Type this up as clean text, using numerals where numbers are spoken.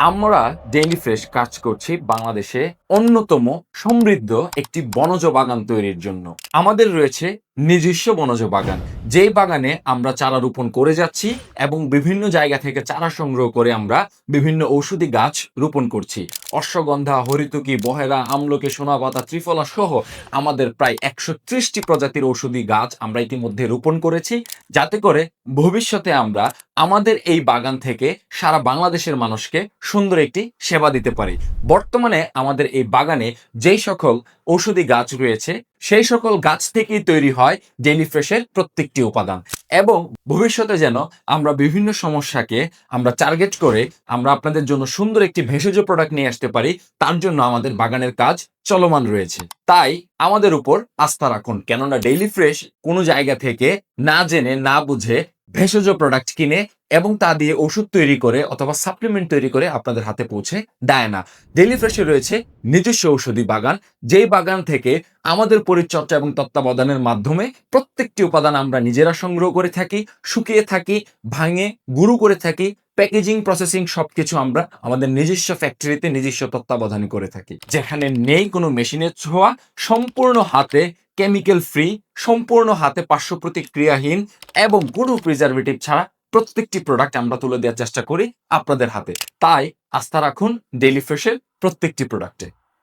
আমরা daily fresh কাজ করছি বাংলাদেশে অন্যতম সমৃদ্ধ একটি বনজ বাগান তৈরির জন্য। আমাদের রয়েছে নিজস্ব বনজ বাগান, যেই বাগানে আমরা চারা রোপণ করে যাচ্ছি এবং বিভিন্ন জায়গা থেকে চারা সংগ্রহ করে আমরা বিভিন্ন ঔষধি গাছ রোপণ করছি। অশ্বগন্ধা, হরিতকি, বহেরা, আমলকি, সোনাপাতা, ত্রিফলা সহ আমাদের প্রায় ১৩০টি প্রজাতির ঔষধি গাছ আমরা ইতিমধ্যে রোপণ করেছি, যাতে করে ভবিষ্যতে আমরা আমাদের এই বাগান থেকে সারা বাংলাদেশের মানুষকে সুন্দর একটি সেবা দিতে পারি। বর্তমানে আমাদের এই বাগানে যেই সকল ঔষধি গাছ রয়েছে সেই সকল গাছ থেকেই তৈরি হয় ডেইলি ফ্রেশের প্রত্যেকটি উপাদান, এবং ভবিষ্যতে যেন আমরা বিভিন্ন সমস্যাকে আমরা টার্গেট করে আমরা আপনাদের জন্য সুন্দর একটি ভেষজ প্রোডাক্ট নিয়ে আসতে পারি, তার জন্য আমাদের বাগানের কাজ চলমান রয়েছে। তাই আমাদের উপর আস্থা রাখুন, কেননা ডেইলি ফ্রেশ কোনো জায়গা থেকে না জেনে না বুঝে ভেষজ প্রোডাক্ট কিনে এবং তা দিয়ে ওষুধ তৈরি করে অথবা সাপ্লিমেন্ট তৈরি করে আপনাদের হাতে পৌঁছে দেয় না। ডেইলি ফ্রেশে রয়েছে নিজস্ব ঔষধি বাগান, যেই বাগান থেকে আমাদের পরিচর্যা এবং তত্ত্বাবধানের মাধ্যমে প্রত্যেকটি উপাদান আমরা নিজেরা সংগ্রহ করে থাকি, শুকিয়ে থাকি, ভাঙে গুঁড়ো করে থাকি, প্যাকেজিং প্রসেসিং সবকিছু আমরা আমাদের নিজস্ব ফ্যাক্টরিতে নিজস্ব তত্ত্বাবধানে করে থাকি, যেখানে নেই কোনো মেশিনের ছোঁয়া, সম্পূর্ণ হাতে কেমিক্যাল ফ্রি, সম্পূর্ণ হাতে পার্শ্ব প্রতিক্রিয়াহীন এবং কোনো প্রিজারভেটিভ ছাড়া প্রত্যেকটি প্রোডাক্ট আমরা তুলে দেওয়ার চেষ্টা করি আপনাদের হাতে। তাই আস্থা রাখুন ডেইলি ফ্রেশের প্রত্যেকটি প্রোডাক্টে।